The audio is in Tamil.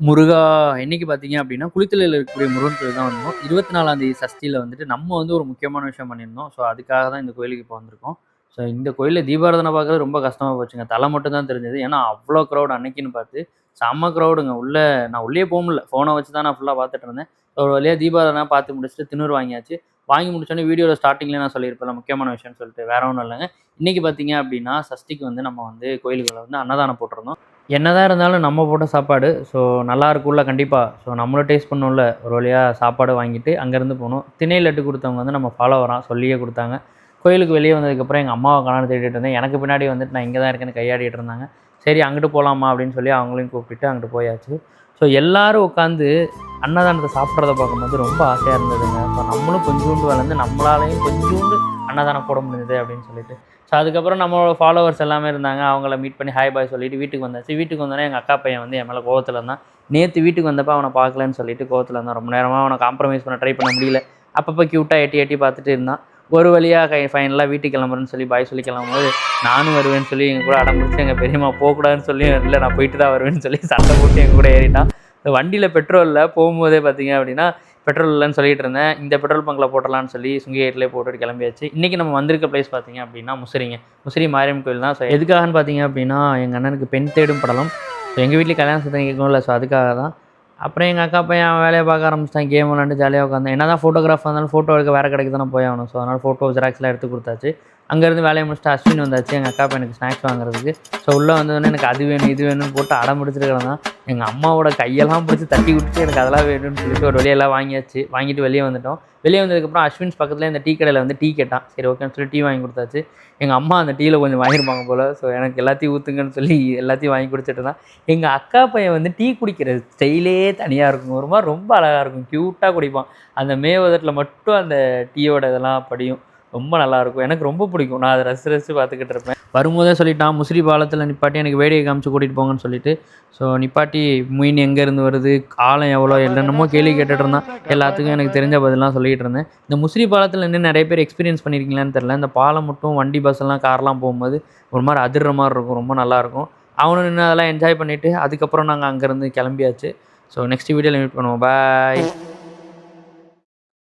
முருகா என்னைக்கு பார்த்தீங்க அப்படின்னா, குளித்தலையில இருக்கக்கூடிய முருகன் கோயில் தான் வந்தோம். 24ஆம் தேதி சஷ்டியில வந்துட்டு நம்ம வந்து ஒரு முக்கியமான விஷயம் பண்ணியிருந்தோம். ஸோ, அதுக்காக தான் இந்த கோயிலுக்கு இப்போ வந்திருக்கோம். ஸோ, இந்த கோயில்ல தீபாராதனை பார்க்கறது ரொம்ப கஷ்டமா போச்சுங்க. தல மட்டும் தான் தெரிஞ்சது. ஏன்னா, அவ்ளோ க்ரௌட் அன்னைக்குன்னு பார்த்து, செம்ம க்ரௌடுங்க. நான் உள்ளயே போ முடியல. ஃபோன வச்சு தான் நான் ஃபுல்லா பார்த்துட்டு இருந்தேன். ஒரு வழியா தீபாராதனை பார்த்து முடிச்சுட்டு திண்ணூறு வாங்கியாச்சு. வாங்கி முடிச்சோனே வீடியோல ஸ்டார்ட்டிங்லயே நான் சொல்லியிருப்பேன்ல, முக்கியமான விஷயம்னு சொல்லிட்டு. வேற ஒண்ணும் இல்லங்க. இன்னைக்கு பார்த்தீங்க அப்படின்னா, சஷ்டிக்கு வந்து நம்ம வந்து கோயிலுக்குள்ள வந்து அன்னதானம் போட்டிருந்தோம். என்னதான் இருந்தாலும் நம்ம போட்ட சாப்பாடு. ஸோ நல்லா இருக்கும்ல கண்டிப்பா. ஸோ நம்மளும் டேஸ்ட் பண்ணணும்ல. ஒரு வழியா சாப்பாடு வாங்கிட்டு அங்கேருந்து போனோம். திணை லட்டு குடுத்தவங்க வந்து நம்ம ஃபாலோவராம் சொல்லியே குடுத்தாங்க. கோயிலுக்கு வெளிய வந்ததுக்கப்புறம் எங்க அம்மாவ காணோம்னு தேடிட்டு இருந்தேன். எனக்கு பின்னாடி வந்துட்டு நான் இங்க தான் இருக்கேன்னு கையாடிட்டு இருந்தாங்க. சரி அங்கிட்டு போலாமா அப்படின்னு சொல்லி அவங்களையும் கூப்பிட்டுட்டு அங்கிட்டு போயாச்சு. ஸோ எல்லாரும் உட்காந்து அன்னதானத்த சாப்பிடுறத பார்க்கும்போது ரொம்ப ஆசையா இருந்ததுங்க. ஸோ நம்மளும் கொஞ்சூண்டு வளர்ந்து நம்மளாலயும் கொஞ்சூண்டு அன்னதானம் போட முடிஞ்சது அப்படின்னு சொல்லிட்டு. ஸோ அதுக்கப்புறம் நம்மளோட ஃபாலோவர்ஸ் எல்லாமே இருந்தாங்க. அவங்கள மீட் பண்ணி ஹாய் பாய் சொல்லிட்டு வீட்டுக்கு வந்தாச்சு. வீட்டுக்கு வந்தோனே எங்க அக்கா பையன் வந்து என் மேல கோவத்துல இருந்தான். நேத்து வீட்டுக்கு வந்தப்ப அவன பார்க்கலன்னு சொல்லிட்டு கோவத்துல இருந்தான். ரொம்ப நேரமா அவன காம்ப்ரமைஸ் பண்ண ட்ரை பண்ண முடியல. அப்பப்ப கியூட்டா எட்டி எட்டி பார்த்துட்டு இருந்தான். ஒரு வழியா ஃபைனலா வீட்டுக்கு கிளம்புறேன்னு சொல்லி பாய் சொல்லி கிளம்பும்போது, நானும் வருவேன்னு சொல்லி எங்க கூட அடம் பிடிச்சு எங்க பெரியம்மா போக்கூடாதுன்னு சொல்லி, இல்ல நான் போயிட்டு தான் வருவேன்னு சொல்லி சண்டை போட்டு எங்க கூட ஏறிட்டான். வண்டியில பெட்ரோல் இல்ல. போகும்போதே பார்த்தீங்க அப்படின்னா, பெட்ரோல் இல்லன்னு சொல்லிட்டு இருந்தேன். இந்த பெட்ரோல் பங்க்ல போட்டுறலான்னு சொல்லி சுங்கேட்லயே போட்டுட்டு கிளம்பியாச்சு. இன்னைக்கு நம்ம வந்திருக்க பிளேஸ் பார்த்தீங்க அப்படின்னா, முசிறிங்க. முசிறி மாரியம்மன் கோயில் தான். ஸோ எதுக்காகன்னு பார்த்தீங்க அப்படின்னா, எங்க அண்ணனுக்கு பெண் தேடும் படலம். ஸோ எங்க வீட்லயும் கல்யாண சுத்தம் கேட்கணும்ல. ஸோ அதுக்காக தான். அப்புறம் எங்க அக்கா பையன் அவன் வேலைய பார்க்க ஆரம்பிச்சுட்டான். கேம் விளையாண்டு ஜாலியா உட்காந்தான். என்னதான் ஃபோட்டோகிராஃபரா இருந்தாலும் ஃபோட்டோ எடுக்க வேற கடைக்கு தானே போய் ஆகணும். ஸோ அதனால ஃபோட்டோ ஜெராக்ஸ்லாம் எடுத்து குடுத்தாச்சு. அங்கேருந்து வேலைய முடிச்சுட்டு அஸ்வின் வந்தாச்சு. எங்க அக்கா பையனுக்கு ஸ்நாக்ஸ் வாங்குறதுக்கு. ஸோ உள்ள வந்தோனே எனக்கு அது வேணும், இது வேணும்னு போட்டு அடம் பிடிச்சிட்டு கிடந்தான். எங்க அம்மாவோட கையெல்லாம் பிடிச்சு தட்டி விட்டுட்டு எனக்கு அதெல்லாம் வேணும்னு சொல்லிட்டு ஒரு வழியா எல்லாம் வாங்கியாச்சு. வாங்கிட்டு வெளிய வந்துட்டோம். வெளிய வந்ததுக்கப்புறம் அஸ்வின்ஸ் பக்கத்துல இந்த டீ கடையில வந்து டீ கேட்டான். சரி ஓகேன்னு சொல்லி டீ வாங்கி குடுத்தாச்சு. எங்க அம்மா அந்த டீல கொஞ்சம் வாங்கியிருப்பாங்க போல. ஸோ எனக்கு எல்லாத்தையும் ஊத்துங்கன்னு சொல்லி எல்லாத்தையும் வாங்கி குடிச்சிட்டு இருந்தான். எங்க அக்கா பையன் வந்து டீ குடிக்கிற ஸ்டைலே தனியா இருக்கும். ஒரு மாரி ரொம்ப அழகா இருக்கும். கியூட்டா குடிப்பான். அந்த உதட்டுல மட்டும் அந்த டீயோட இதெல்லாம் படியும். ரொம்ப நல்லாயிருக்கும். எனக்கு ரொம்ப பிடிக்கும். நான் அத ரசிச்சு ரசிச்சு பார்த்துக்கிட்டு இருப்பேன். வரும்போதே சொல்லிட்டான், முசிறி பாலத்தில நிப்பாட்டி எனக்கு வேடிக்கை காமிச்சு கூட்டிட்டு போங்கன்னு சொல்லிட்டு. ஸோ நிப்பாட்டி மீன் எங்கேருந்து வருது, ஆழம் எவ்வளோ, என்னென்னமோ கேள்வி கேட்டுட்டு இருந்தான். எல்லாத்துக்கும் எனக்கு தெரிஞ்ச பதில்லாம் சொல்லிட்டு இருந்தேன். இந்த முசிறி பாலத்தில நின்னு நெறைய பேர் எக்ஸ்பீரியன்ஸ் பண்ணியிருக்கீங்களான்னு தெரியல. இந்த பாலம் மட்டும் வண்டி, பஸ்ஸெல்லாம் கார்லாம் போகும்போது ஒரு மாரி அதிர்ற மாரி இருக்கும். ரொம்ப நல்லாயிருக்கும். அவனும் நின்னு அதெல்லாம் என்ஜாய் பண்ணிட்டு, அதுக்கப்புறம் நாங்க அங்கேருந்து கிளம்பியாச்சு. ஸோ நெக்ஸ்ட் வீடியோல மீட் பண்ணுவோம். பாய்.